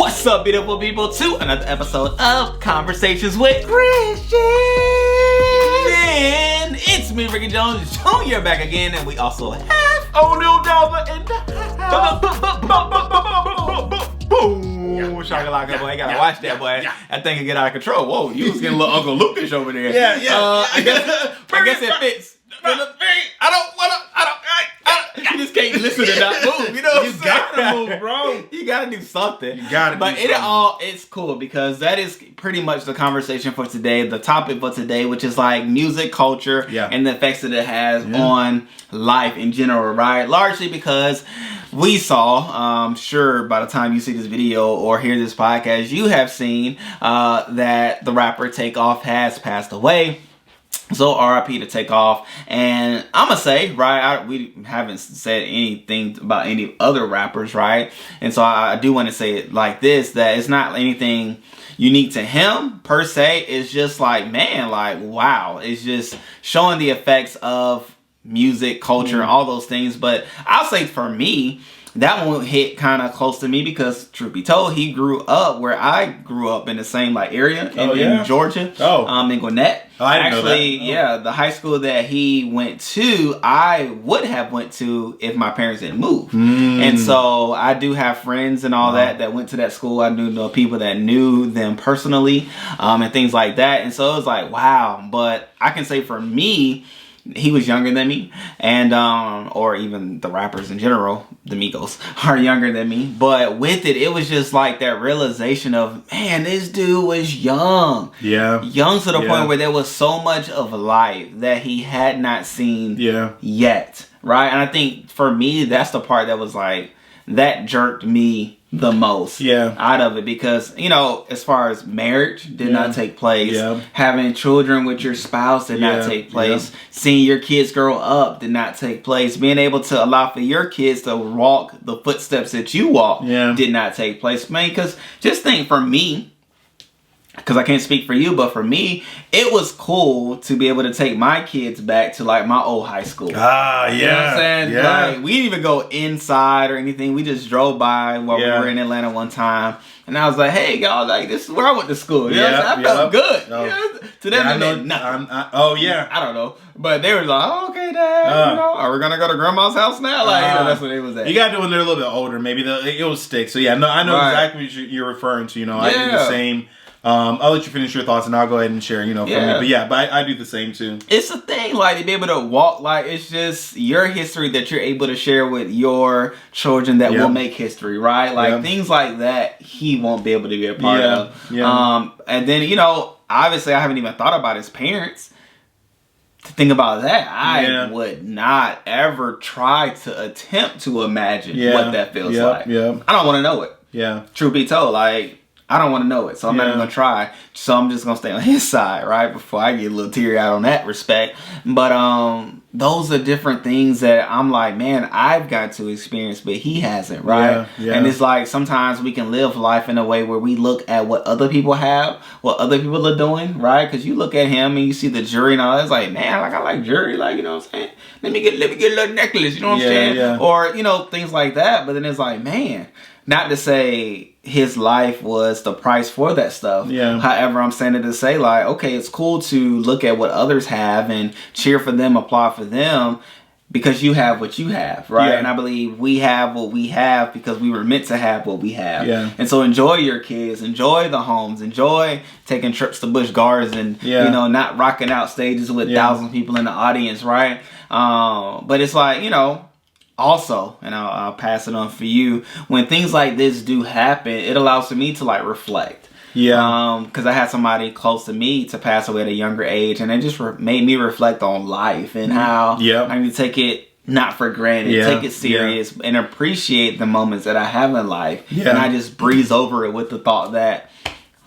What's up, beautiful people, to another episode of Conversations with Christian. It's me, Ricky Jones Jr. back again, and we also have O'Neal Delva in the house. boom, shakalaka, boy. You gotta watch that, boy. That thing can get out of control. Whoa, you was getting a little Uncle Lucish over there. I guess it fits. You just can't listen to not move. You know what I'm saying? You gotta move, bro. You gotta do something. You gotta. But it's cool because that is pretty much the conversation for today. The topic for today, which is like music culture and the effects that it has on life in general, right? Largely because we saw, sure, by the time you see this video or hear this podcast, you have seen that the rapper Takeoff has passed away. So RIP to Takeoff, and I'm gonna say, right, we haven't said anything about any other rappers, right? And so I do want to say it like this, that it's not anything unique to him per se. It's just like, man, like, wow. It's just showing the effects of music, culture, and all those things. But I'll say for me, that one hit kind of close to me because, truth be told, he grew up where I grew up in the same like area in Georgia. In Gwinnett. I didn't know that. The high school that he went to, I would have went to if my parents didn't move. And so I do have friends and all that went to that school. I knew people that knew them personally, and things like that. And so it was like, wow. But I can say for me, he was younger than me, and or even the rappers in general, the Migos, are younger than me. But with it, it was just like that realization of, man, this dude was young. Young to the point where there was so much of life that he had not seen yet, right? And I think for me, that's the part that was like, that jerked me the most out of it, because, you know, as far as marriage did not take place, having children with your spouse did not take place, seeing your kids grow up did not take place, being able to allow for your kids to walk the footsteps that you walk did not take place, man. Because just think, for me, because I can't speak for you, but for me, it was cool to be able to take my kids back to like my old high school. You know what I'm saying? Like, we didn't even go inside or anything. We just drove by while we were in Atlanta one time. And I was like, hey, y'all, like, this is where I went to school. You know what I'm saying? I felt good. You know? To them, it meant nothing. I don't know. But they were like, oh, okay, Dad, you know, are we going to go to Grandma's house now? Like, you know, that's what it was at. You got to do when they're a little bit older. Maybe it will stick. So, yeah, no, I know exactly what you're referring to. You know, I do the same. I'll let you finish your thoughts and I'll go ahead and share, you know, from me. But I do the same too. It's a thing, like, to be able to walk, like, it's just your history that you're able to share with your children that will make history, right? Like, things like that, he won't be able to be a part of. And then, you know, obviously I haven't even thought about his parents. To think about that, I would not ever try to attempt to imagine what that feels like. I don't want to know it. Truth be told, like, I don't want to know it, so I'm not even going to try. So I'm just going to stay on his side, right? Before I get a little teary-eyed on that respect. But those are different things that I'm like, man, I've got to experience, but he hasn't, right? And it's like, sometimes we can live life in a way where we look at what other people have, what other people are doing, right? Because you look at him and you see the jewelry and all that. It's like, man, like, I like jewelry, like, you know what I'm saying? Let me get a little necklace, you know what I'm saying? Or, you know, things like that. But then it's like, man, not to say his life was the price for that stuff. However, I'm saying it to say, like, okay, it's cool to look at what others have and cheer for them, applaud for them, because you have what you have, right? And I believe we have what we have because we were meant to have what we have. And so enjoy your kids, enjoy the homes, enjoy taking trips to Busch Gardens and, you know, not rocking out stages with thousands of people in the audience, right? But it's like, you know, also, and I'll pass it on for you, when things like this do happen, it allows for me to like reflect. Because I had somebody close to me to pass away at a younger age, and it just made me reflect on life and how I need to take it not for granted, take it serious, and appreciate the moments that I have in life. And I just breeze over it with the thought that,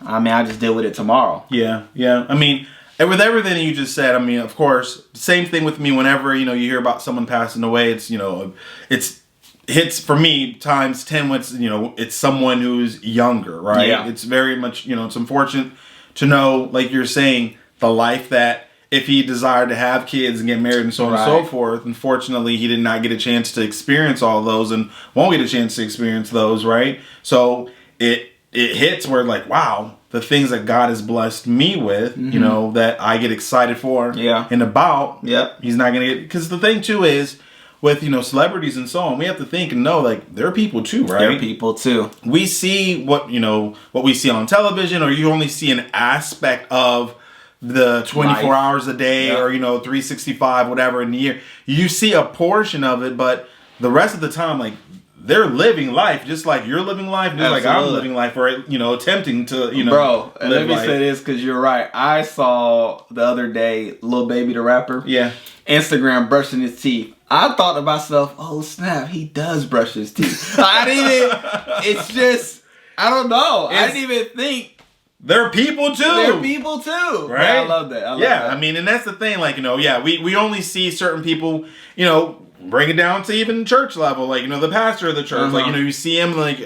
I mean, I just deal with it tomorrow. I mean, and with everything you just said, I mean, of course, same thing with me. Whenever, you know, you hear about someone passing away, it's, you know, it's hits for me times 10 when it's, you know, it's someone who's younger, right? It's very much, you know, it's unfortunate to know, like you're saying, the life that if he desired to have kids and get married and so on and so forth, unfortunately, he did not get a chance to experience all those and won't get a chance to experience those, right? So it it hits where like, wow, the things that God has blessed me with, you know, that I get excited for and about, he's not going to get, because the thing too is with, you know, celebrities and so on, we have to think and know like they're people too, right? They're people too. We see what, you know, what we see on television, or you only see an aspect of the 24 hours a day or, you know, 365, whatever in the year. You see a portion of it, but the rest of the time, like, they're living life just like you're living life, just like I'm living life, or, you know, attempting to, you know, bro. Let me say this because you're right. I saw the other day Lil Baby the rapper, Instagram brushing his teeth. I thought to myself, oh snap, he does brush his teeth. I didn't even. It's just I don't know. I didn't even think. They're people too. They're people too. Right? I love that. I love that. I mean, and that's the thing. Like, you know, we only see certain people, you know, bring it down to even church level, like, you know, the pastor of the church, like, you know, you see him like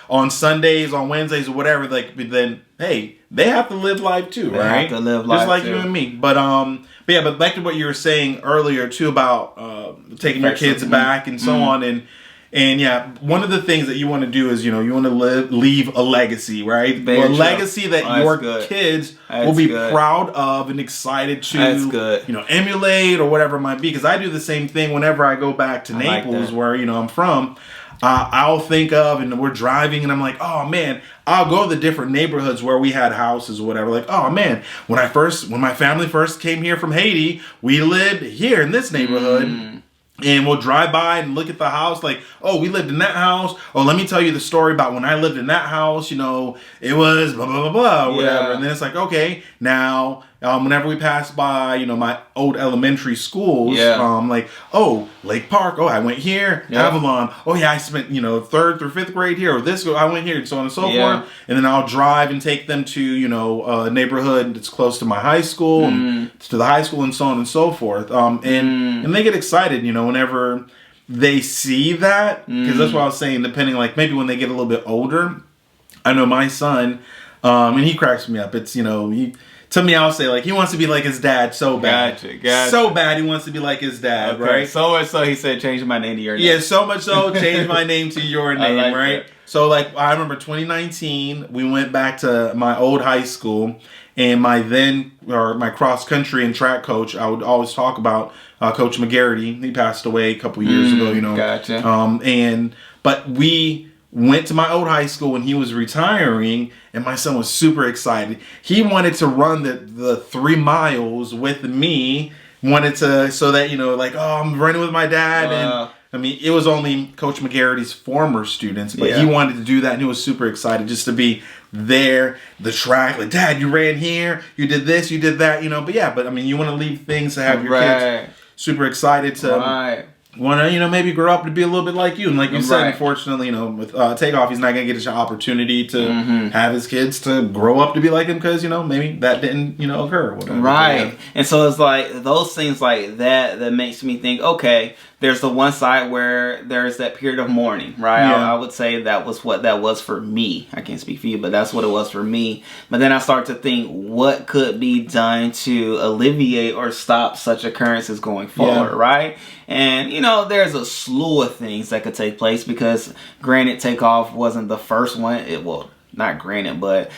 on Sundays, on Wednesdays, or whatever. Like, but then, hey, they have to live life too, right? They have to live life just like too. you and me. But yeah, but back to what you were saying earlier too about taking your kids back and so on, and yeah, one of the things that you want to do is, you know, you want to leave a legacy, right? A legacy that your kids will be proud of and excited to, you know, emulate or whatever it might be. Because I do the same thing whenever I go back to Naples, where, you know, I'm from. I'll think of, and we're driving, and I'm like, oh man, I'll go to the different neighborhoods where we had houses or whatever. Like, oh man, when my family first came here from Haiti, we lived here in this neighborhood. And we'll drive by and look at the house like, oh, we lived in that house. Oh, let me tell you the story about when I lived in that house. You know, it was blah, blah, blah, blah, whatever. And then it's like, okay, now, whenever we pass by, you know, my old elementary schools, like, oh, Lake Park. Oh, I went here. Avalon. Oh, yeah, I spent, you know, 3rd through 5th grade here. Or this, I went here, and so on and so forth. And then I'll drive and take them to, you know, a neighborhood that's close to my high school, and to the high school, and so on and so forth. And they get excited, you know, whenever they see that, because that's what I was saying, depending, like, maybe when they get a little bit older. I know my son, and he cracks me up. It's, you know, to me, I'll say, like, he wants to be like his dad so bad. Gotcha. So bad he wants to be like his dad, right? So much so he said, change my name to your name. Yeah, so much so, change my name to your name, right? That. So, like, I remember 2019, we went back to my old high school, and my cross-country and track coach, I would always talk about, Coach McGarity. He passed away a couple years ago, you know. Gotcha. But we went to my old high school when he was retiring, and my son was super excited. He wanted to run the 3 miles with me, so that, you know, like, oh, I'm running with my dad. And I mean, it was only Coach McGarity's former students, but he wanted to do that, and he was super excited just to be there, the track, like, Dad, you ran here, you did this, you did that, you know. But I mean, you want to leave things to have your kids super excited to want to, you know, maybe grow up to be a little bit like you. And like you said, unfortunately, you know, with Takeoff, he's not going to get an opportunity to have his kids to grow up to be like him, because, you know, maybe that didn't, you know, occur or whatever. Right. And so it's like those things like that makes me think, okay, there's the one side where there's that period of mourning, right? I would say that was what that was for me. I can't speak for you, but that's what it was for me. But then I start to think, what could be done to alleviate or stop such occurrences going forward, right? And, you know, there's a slew of things that could take place, because granted, Takeoff wasn't the first one. Well, not granted, but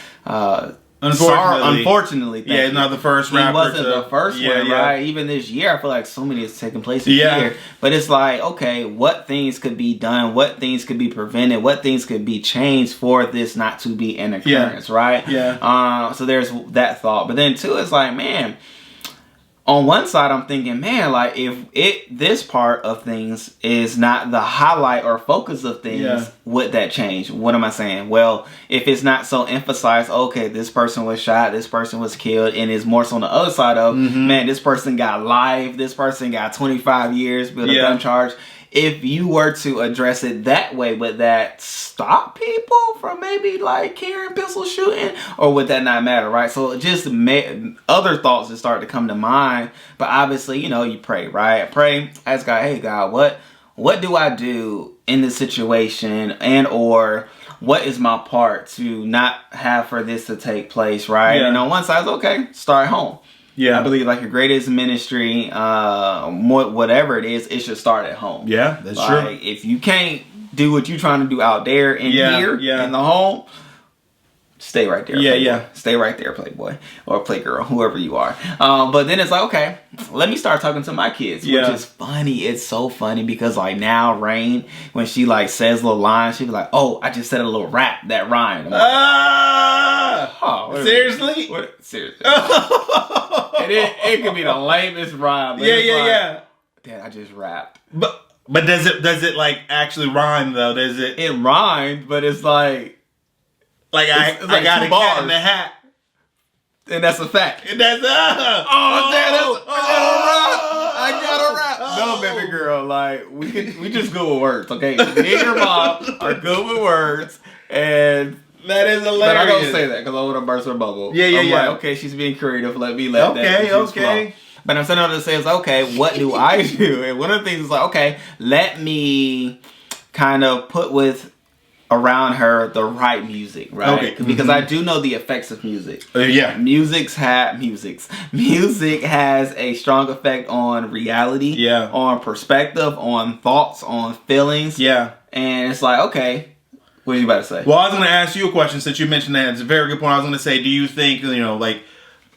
unfortunately, not the first rapper. He wasn't the first one, right? Even this year, I feel like so many is taking place this year. But it's like, okay, what things could be done? What things could be prevented? What things could be changed for this not to be an occurrence, right? So there's that thought. But then too, it's like, man, on one side, I'm thinking, man, like, if this part of things is not the highlight or focus of things, would that change? What am I saying? Well, if it's not so emphasized, okay, this person was shot, this person was killed, and it's more so on the other side of, man, this person got life, this person got 25 years with a gun charge. If you were to address it that way, would that stop people from maybe like carrying pistol shooting, or would that not matter, right? So just other thoughts that start to come to mind. But obviously, you know, you pray, right? Pray, ask God, hey God, what do I do in this situation, and or what is my part to not have for this to take place, right? And on one side, okay, start home. I believe like your greatest ministry, whatever it should start at home. Yeah, that's true. If you can't do what you're trying to do out there and here in the home, stay right there. Yeah, Playboy. yeah. Stay right there, Playboy or Playgirl, whoever you are. But then it's like, okay, let me start talking to my kids, which is funny. It's so funny because like now, Rain, when she like says little lines, she be like, "Oh, I just said a little rap that rhymed." I'm like, seriously? Seriously. And it could be the lamest rhyme. But yeah. Dad, I just rapped. But does it like actually rhyme though? Does it? It rhymed, but it's like I got a cat in the hat, and that's a fact. And that's I got a rap. No, baby girl, like we just good with words, okay? Me and your mom are good with words, and that is hilarious. But I don't say that because I want to burst her bubble. Yeah. Like, okay, she's being creative. Let that. Okay. But I'm saying to say is okay. What do I do? And one of the things is like, okay, let me kind of put around her the right music, right? Okay. Because I do know the effects of music. Music has a strong effect on reality, on perspective, on thoughts, on feelings. Yeah. And it's like, okay, what are you about to say? Well, I was going to ask you a question since you mentioned that. It's a very good point. I was going to say, do you think, like,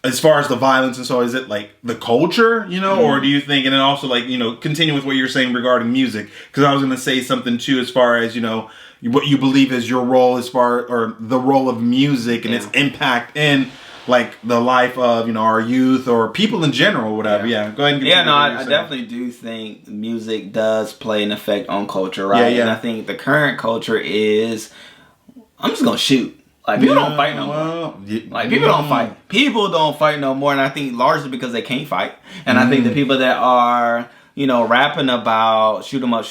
as far as the violence and so, is it like the culture, or do you think, and then also like, continue with what you're saying regarding music? Because I was going to say something too, as far as, what you believe is your role or the role of music and its impact in like the life of, our youth or people in general, whatever. Yeah. Go ahead and I definitely do think music does play an effect on culture, right? And I think the current culture is, I'm just going to shoot. Like, people don't fight no more. Like, people don't fight. People don't fight no more, and I think largely because they can't fight. And I think the people that are, rapping about shoot 'em up,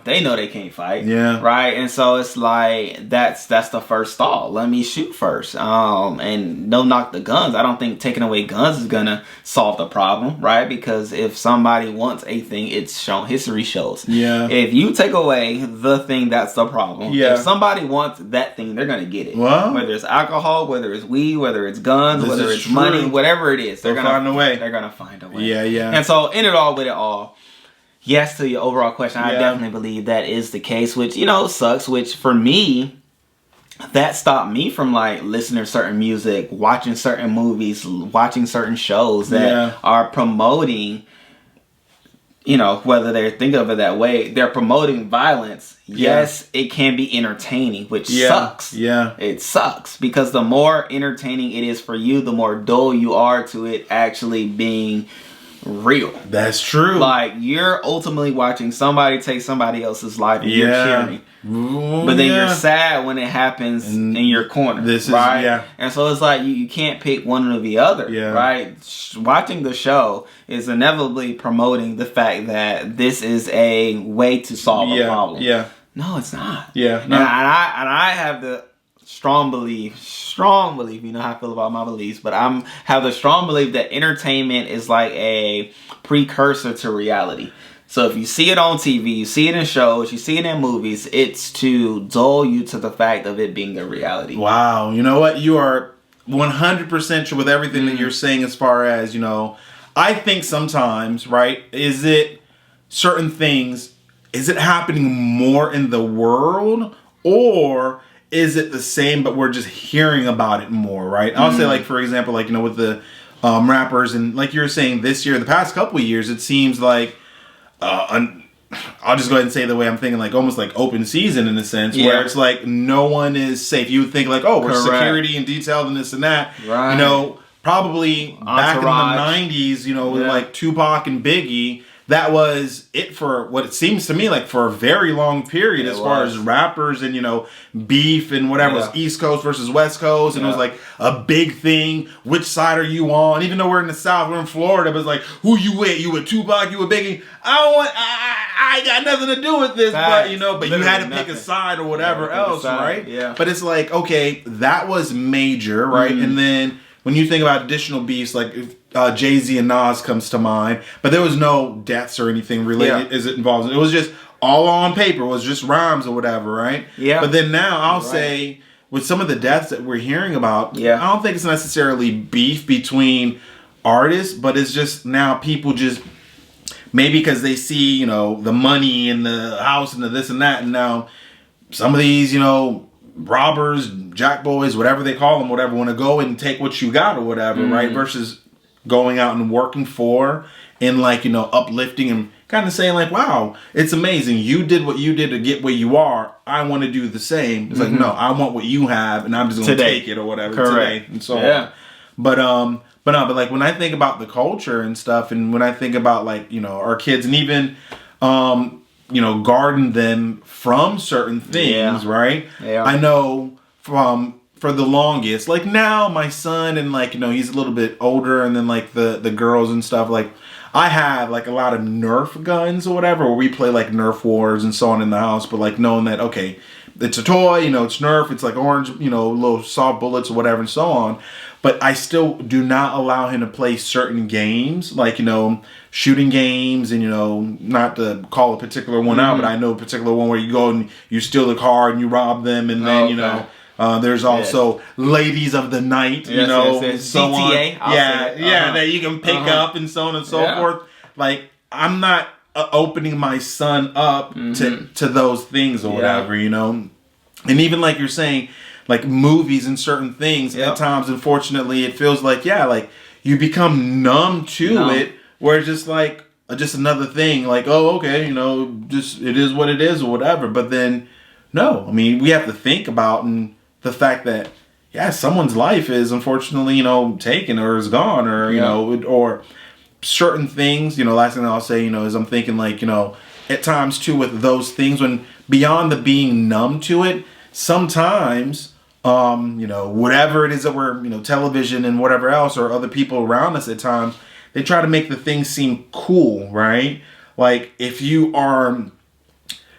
they know they can't fight. Yeah. Right? And so it's like, that's the first thought. Let me shoot first. And no knock the guns. I don't think taking away guns is gonna solve the problem, right? Because if somebody wants a thing, it's shown. History shows. Yeah. If you take away the thing, that's the problem. Yeah. If somebody wants that thing, they're gonna get it. Well, whether it's alcohol, whether it's weed, whether it's guns, whether it's money, whatever it is, they're gonna find a way. They're gonna find a way. Yeah. And so in it all, with it all, yes to your overall question, I definitely believe that is the case, which, sucks, which for me, that stopped me from like listening to certain music, watching certain movies, watching certain shows that are promoting, whether they're thinking of it that way, they're promoting violence. Yes, it can be entertaining, which sucks. Yeah. It sucks because the more entertaining it is for you, the more dull you are to it actually being real. That's true. Like, you're ultimately watching somebody take somebody else's life and you're cheering. But then you're sad when it happens in your corner. Right? And so it's like you can't pick one or the other. Right? Watching the show is inevitably promoting the fact that this is a way to solve a problem. No, it's not. No. And I have the strong belief, you know how I feel about my beliefs, but have the strong belief that entertainment is like a precursor to reality. So if you see it on TV, you see it in shows, you see it in movies, it's to dull you to the fact of it being a reality. Wow. You know what? You are 100% true with everything that you're saying as far as, I think sometimes, right, is it certain things, is it happening more in the world, or is it the same, but we're just hearing about it more, right? I'll say, like, for example, like, with the rappers, and like you were saying this year, the past couple of years, it seems like, I'll just go ahead and say the way I'm thinking, like almost like open season in a sense, where it's like no one is safe. You would think like, oh, we're security and detailed and this and that. Right. Probably back in the 90s, with like Tupac and Biggie, that was it for what it seems to me like for a very long period as far as rappers and, beef and whatever. It was East Coast versus West Coast. And it was like a big thing. Which side are you on? Even though we're in the South, we're in Florida, but it's like, who you with? You with Tupac? You with Biggie? I got nothing to do with this, but you had to pick a side or whatever else, right? Yeah. But it's like, okay, that was major, right? And then when you think about additional beefs, like Jay-Z and Nas comes to mind, but there was no deaths or anything related as it involves. It was just all on paper. It was just rhymes or whatever, right? Yeah. But then now I'll say with some of the deaths that we're hearing about, I don't think it's necessarily beef between artists, but it's just now people just maybe because they see, the money and the house and the this and that, and now some of these, robbers, jack boys, whatever they call them, whatever, want to go and take what you got or whatever, right? Versus going out and working for and like, you know, uplifting and kind of saying like, wow, it's amazing. You did what you did to get where you are. I want to do the same. It's like, no, I want what you have and I'm just going to take it or whatever today and so on. But like when I think about the culture and stuff, and when I think about like, you know, our kids and even, you know, guarding them from certain things, right? I know for the longest, like now my son and like, you know, he's a little bit older and then like the girls and stuff, like I have like a lot of Nerf guns or whatever, where we play like Nerf wars and so on in the house, but like knowing that, okay, it's a toy, you know, it's Nerf, it's like orange, you know, little soft bullets or whatever and so on. But I still do not allow him to play certain games, like, you know, shooting games and, you know, not to call a particular one out, but I know a particular one where you go and you steal the car and you rob them and then, you know, there's also ladies of the night, you know, and so GTA, on. That you can pick up and so on and so forth. Like, I'm not opening my son up to those things or whatever, you know. And even like you're saying, like movies and certain things, at times, unfortunately, it feels like, like you become numb to it, where it's just like, just another thing, like, oh, okay, you know, just, it is what it is or whatever. But then, no, I mean, we have to think about and the fact that, someone's life is unfortunately, you know, taken or is gone or, you know, or certain things, you know, last thing I'll say, you know, is I'm thinking like, you know, at times too with those things, when beyond the being numb to it, sometimes, you know, whatever it is that we're, you know, television and whatever else or other people around us at times, they try to make the things seem cool, right? Like if you are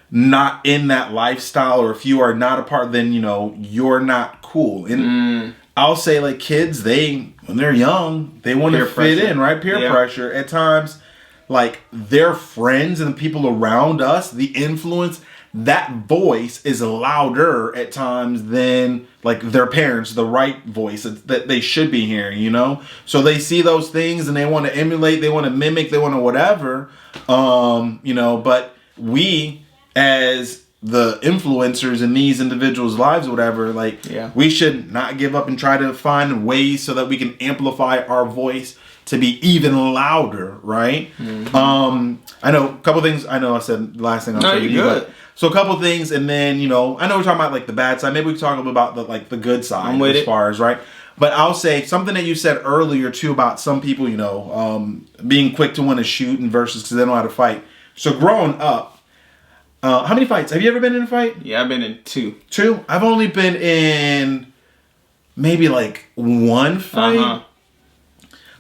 not in that lifestyle or if you are not a part, then, you know, you're not cool. And I'll say like kids, when they're young, they want to fit in, right? Peer pressure. At times, like their friends and the people around us, the influence, that voice is louder at times than like their parents, the right voice that they should be hearing, you know? So they see those things and they want to emulate, they want to mimic, they want to whatever, you know, but we as the influencers in these individuals' lives or whatever, like we should not give up and try to find ways so that we can amplify our voice to be even louder, right? I know a couple things. I know I said the last thing I'll say to you, but so a couple things, and then, you know, I know we're talking about like the bad side. Maybe we can talk about the good side as far as, right? But I'll say something that you said earlier too about some people, you know, being quick to want to shoot and versus because they don't know how to fight. So growing up, how many fights? Have you ever been in a fight? Yeah, I've been in 2. 2? I've only been in maybe like 1 fight.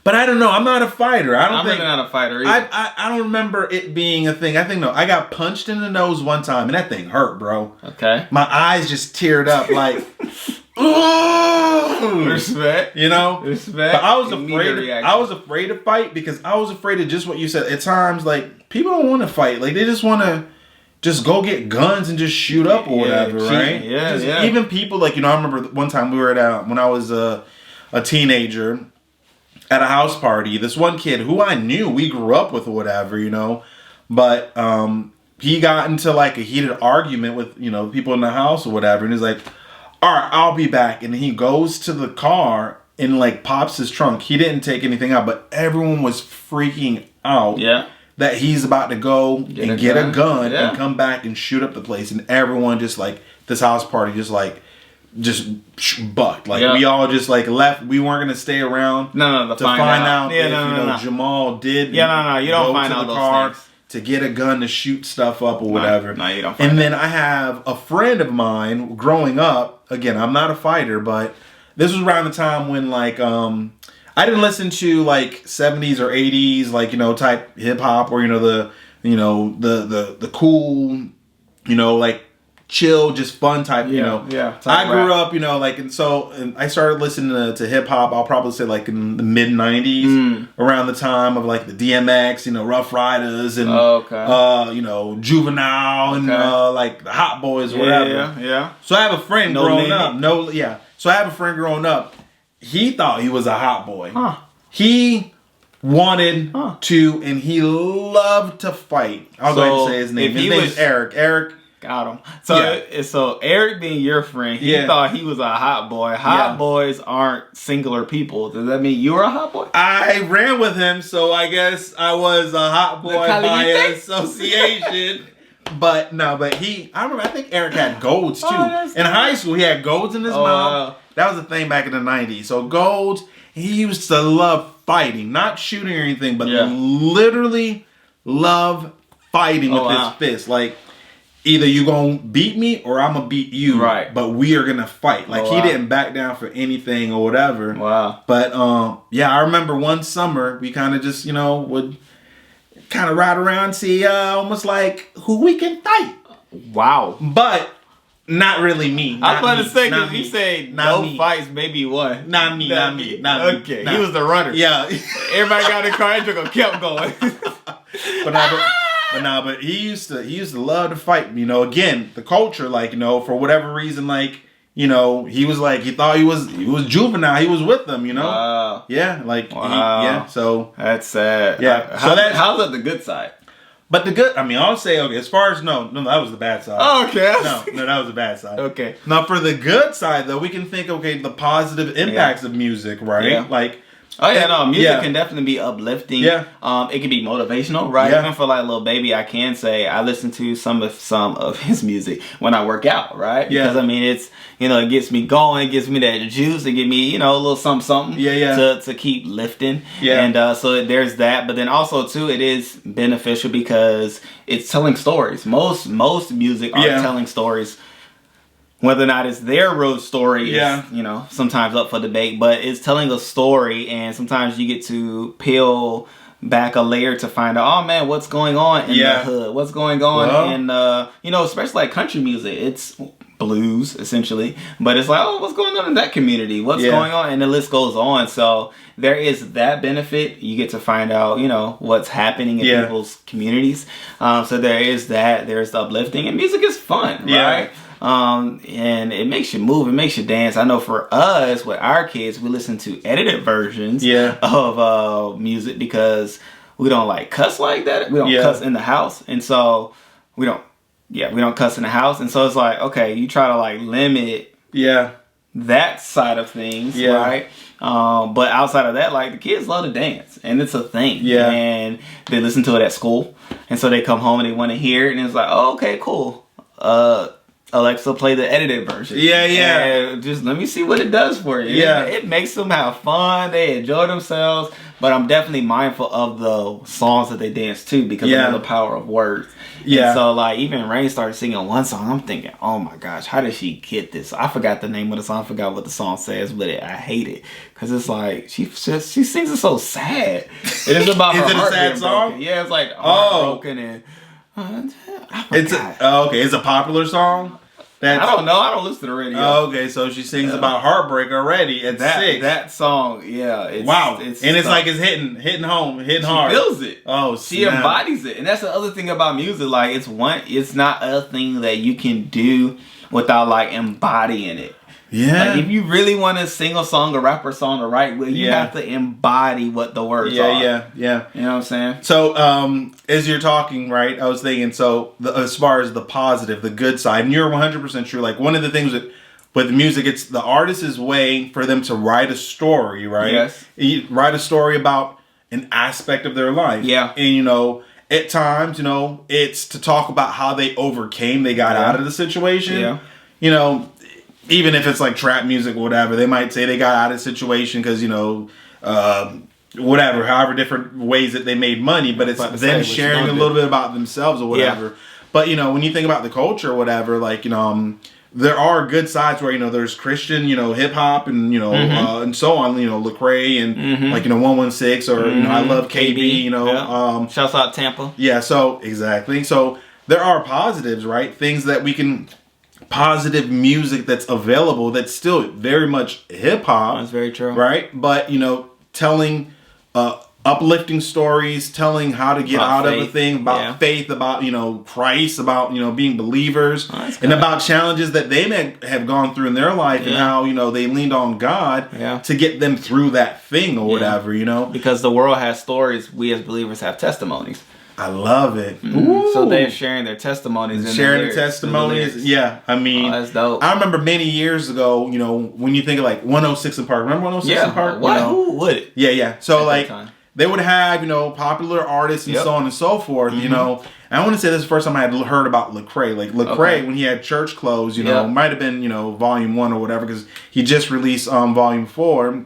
But I don't know. I'm not a fighter. I'm really not a fighter either. I don't remember it being a thing. I think I got punched in the nose one time, and that thing hurt, bro. Okay. My eyes just teared up like, ooh. Respect. You know? Respect. But I was afraid to fight because I was afraid of just what you said. At times, like, people don't want to fight. Like, they just want to just go get guns and just shoot up or whatever, right? Yeah. Even people, like, you know, I remember one time we were at, when I was a teenager, at a house party, this one kid who I knew, we grew up with or whatever, you know, but he got into like a heated argument with, you know, people in the house or whatever, and he's like, all right, I'll be back. And he goes to the car and like pops his trunk. He didn't take anything out, but everyone was freaking out that he's about to go get a gun and come back and shoot up the place. And everyone just like, this house party just bucked. Like we all just like left. We weren't gonna stay around to find out if Jamal did. You don't find out those things. To get a gun to shoot stuff up or whatever. No, you don't find And then I have a friend of mine growing up. Again, I'm not a fighter, but this was around the time when like I didn't listen to like 70s or 80s like, you know, type hip hop or, you know, the cool, you know, like chill, just fun type, you know. I grew up, you know, like, and I started listening to hip hop. I'll probably say like in the mid 90s, around the time of like the DMX, you know, Rough Riders and you know, Juvenile and like the Hot Boys or whatever. So I have a friend growing up. So I have a friend growing up. He thought he was a hot boy. He wanted to, and he loved to fight. I'll go ahead and say his name. His name is Eric. Got him. So Eric being your friend, he thought he was a hot boy. Hot boys aren't singular people. Does that mean you were a hot boy? I ran with him, so I guess I was a hot boy by association. But I think Eric had golds too. In high school, he had golds in his mouth. Wow. That was a thing back in the 90s. So golds, he used to love fighting, not shooting or anything, but literally love fighting with his fists. Like, either you gonna beat me or I'm gonna beat you. Right. But we are gonna fight. Like, he didn't back down for anything or whatever. Wow. But I remember one summer we kind of just, would kind of ride around, see almost like who we can fight. Wow. But not really me. I was about to say, because you say no fights, maybe one. Not me. Okay. He was the runner. Yeah. Everybody got in the car and kept going. But he used to love to fight. Again, the culture, like, for whatever reason, like, he was like, he thought he was juvenile. He was with them, Wow. Yeah, like, so. That's sad. Yeah. How's that the good side? But the good, I'll say, okay, as far as, no, that was the bad side. Oh, okay. No, that was the bad side. Okay. Now, for the good side, though, we can think, okay, the positive impacts of music, right? Yeah. Like, music can definitely be uplifting. Yeah. It can be motivational, right? Even for like Lil Baby, I can say I listen to some of his music when I work out, right? Yeah. Because it's it gets me going, it gives me that juice, it gives me a little something to keep lifting. Yeah. And so there's that, but then also too, it is beneficial because it's telling stories. Most music are telling stories. Whether or not it's their road story is, sometimes up for debate, but it's telling a story, and sometimes you get to peel back a layer to find out, oh man, what's going on in the hood? What's going on in, especially like country music. It's blues, essentially, but it's like, oh, what's going on in that community? What's going on? And the list goes on. So there is that benefit. You get to find out, what's happening in people's communities. So there is that. There's the uplifting, and music is fun, right? And it makes you move, it makes you dance. I know for us, with our kids, we listen to edited versions of music because we don't like cuss like that. We don't cuss in the house, and so we don't cuss in the house, and so it's like, okay, you try to like limit that side of things, right? But outside of that, like, the kids love to dance, and it's a thing, and they listen to it at school, and so they come home and they want to hear it, and it's like, oh, okay, cool. Alexa, play the edited version. And just let me see what it does for you. It makes them have fun. They enjoy themselves. But I'm definitely mindful of the songs that they dance to because of the power of words. And so, like, even Rain started singing one song. I'm thinking, oh my gosh, how did she get this? I forgot the name of the song. I forgot what the song says, but I hate it because it's like she sings it so sad. It is about her heart. Is it a sad song? Broken. Yeah, it's like heartbroken and. It's a popular song. I don't know. I don't listen to the radio. Okay, so she sings about heartbreak already at 6. That song, it's like it's hitting home, hitting hard. She feels it. Oh, she embodies it, and that's the other thing about music. Like, it's not a thing that you can do without like embodying it. Yeah. Like, if you really want to sing a song or rap a song the right way, you have to embody what the words are. Yeah. You know what I'm saying? So, as you're talking, right, I was thinking, as far as the positive, the good side, and you're 100% true. Like, one of the things with music, it's the artist's way for them to write a story, right? Yes. Write a story about an aspect of their life. Yeah. And, at times, it's to talk about how they got out of the situation. Yeah. Even if it's like trap music or whatever, they might say they got out of the situation because, however different ways that they made money, but it's them sharing a little bit about themselves or whatever. Yeah. But, when you think about the culture or whatever, like, there are good sides where, there's Christian, hip hop and, and so on, Lecrae and like, 116 or, I love KB, Shouts out Tampa. Yeah. So exactly. So there are positives, right? Things that we can, positive music that's available that's still very much hip hop. That's very true. Right? But, telling uplifting stories, telling how to get out of a thing, about faith, about, Christ, about, being believers, and about challenges that they may have gone through in their life and how, they leaned on God to get them through that thing or whatever, Because the world has stories, we as believers have testimonies. I love it. So they're sharing their testimonies. Sharing their testimonies. Yeah. I mean, that's dope. I remember many years ago, you know, when you think of like 106 in Park. Remember 106 in Park? What? You know? Who would? Yeah. So like they would have, you know, popular artists and so on and so forth, you know. And I want to say this is the first time I had heard about Lecrae. Like Lecrae, when he had Church Clothes, you know, might have been, you know, Volume 1 or whatever, because he just released Volume 4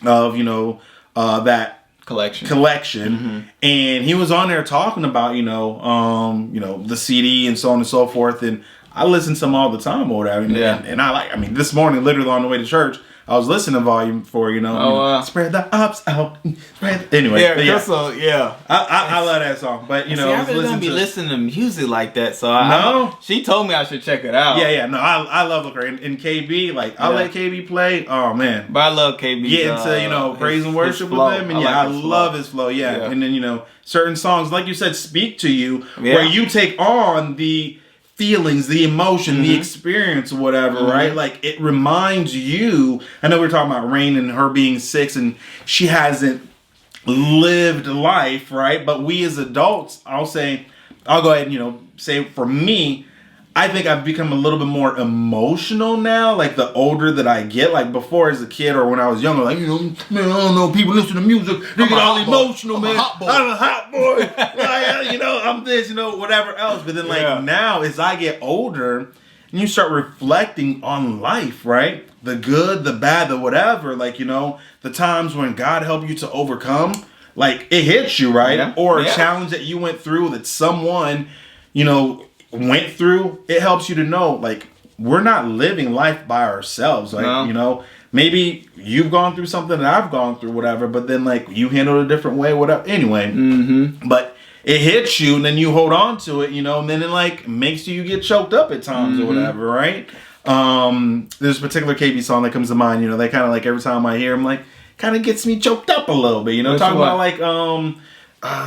of, you know, that collection, and he was on there talking about you know the CD and so on and so forth, and I listen to him all the time or whatever, and I mean this morning literally on the way to church I was listening to Volume 4, you know, spread the ups out, anyway. I love that song, but you know, I really don't be listening to music like that, so she told me I should check it out. No, I love Lecrae and KB, like I let KB play. Oh man, but I love KB. Get into you know praise and worship with him, and I love his flow. And then you know certain songs, like you said, speak to you, where you take on the feelings, the emotion, the experience, or whatever, right? Like it reminds you. I know we're talking about Rain and her being 6, and she hasn't lived life, right? But we as adults, I'll go ahead and, you know, say for me, I think I've become a little bit more emotional now, like the older that I get. Like before as a kid or when I was younger, like, you know, man, I don't know, people listen to music, they get all emotional, man. I'm a hot boy. You know, I'm this, you know, whatever else. But then like now as I get older and you start reflecting on life, right? The good, the bad, the whatever, like, you know, the times when God helped you to overcome, like it hits you, right? Or a challenge that you went through that someone, you know, went through, it helps you to know, like, we're not living life by ourselves. Like, you know, maybe you've gone through something that I've gone through, whatever, but then, like, you handle it a different way, whatever. Anyway, but it hits you, and then you hold on to it, you know, and then it, like, makes you get choked up at times or whatever, right? There's a particular KB song that comes to mind, you know, that kind of, like, every time I hear him, like, kind of gets me choked up a little bit, you know, talking about, like,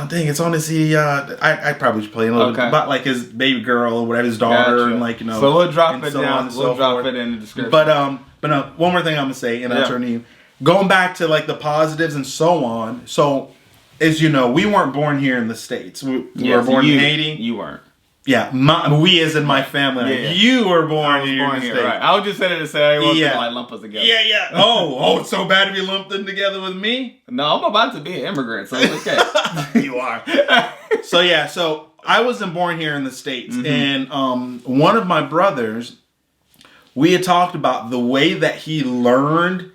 dang, it's on the CD. I probably should play a little bit about like his baby girl or whatever, his daughter, and like, you know. So we'll drop it down. We'll drop it in the description. But no, one more thing I'm gonna say, and I'll turn to you. Going back to like the positives and so on. So, as you know, we weren't born here in the States. We were born in Haiti. You weren't. Yeah, we as in my family. You were born here in the States. Right. I was just saying it to say I wasn't like lump us together. Yeah. Oh, it's so bad to be lumped in together with me? No, I'm about to be an immigrant, so it's okay. You are. So I wasn't born here in the States, and one of my brothers, we had talked about the way that he learned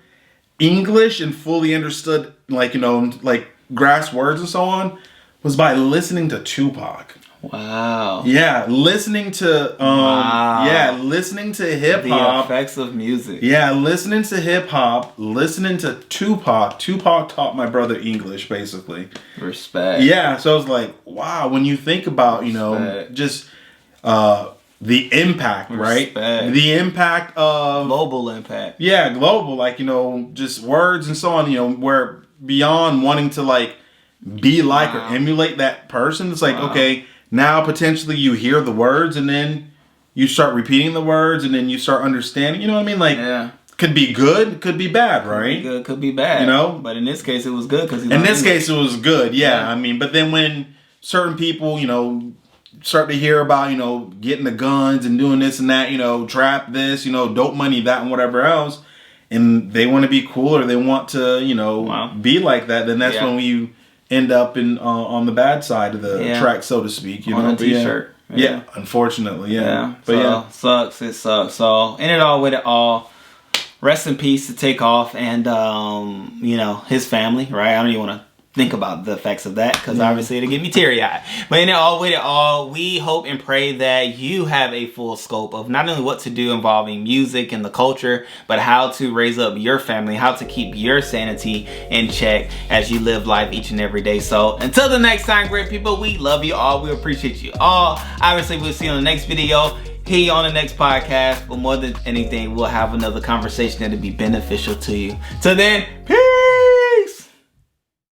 English and fully understood, like, you know, like grasped words and so on, was by listening to Tupac. Wow. Yeah, listening to listening to hip hop. The effects of music. Yeah, listening to hip hop, listening to Tupac. Tupac taught my brother English, basically. Respect. Yeah, so I was like, wow, when you think about, you know, just the impact, right? The impact of global impact. Yeah, global, like, you know, just words and so on, you know, where beyond wanting to like be like or emulate that person, it's like, okay, now potentially you hear the words and then you start repeating the words and then you start understanding, you know what I mean? Like, could be good, could be bad, right? Could be good, could be bad. You know? But in this case, it was good. In this case, it was good, I mean, but then when certain people, you know, start to hear about, you know, getting the guns and doing this and that, you know, trap this, you know, dope money, that and whatever else, and they want to be cool or they want to, you know, be like that, then that's when we end up in on the bad side of the track, so to speak. You on know, a t-shirt. Yeah, unfortunately, But so, sucks. It sucks. So, in it all, with it all, rest in peace to Takeoff and you know, his family. Right? I don't even want to think about the effects of that because obviously it'll get me teary-eyed. But in it all, with it all, we hope and pray that you have a full scope of not only what to do involving music and the culture, but how to raise up your family, how to keep your sanity in check as you live life each and every day. So until the next time, great people, we love you all. We appreciate you all. Obviously, we'll see you on the next video. Hear you on the next podcast. But more than anything, we'll have another conversation that'll be beneficial to you. Till then, peace.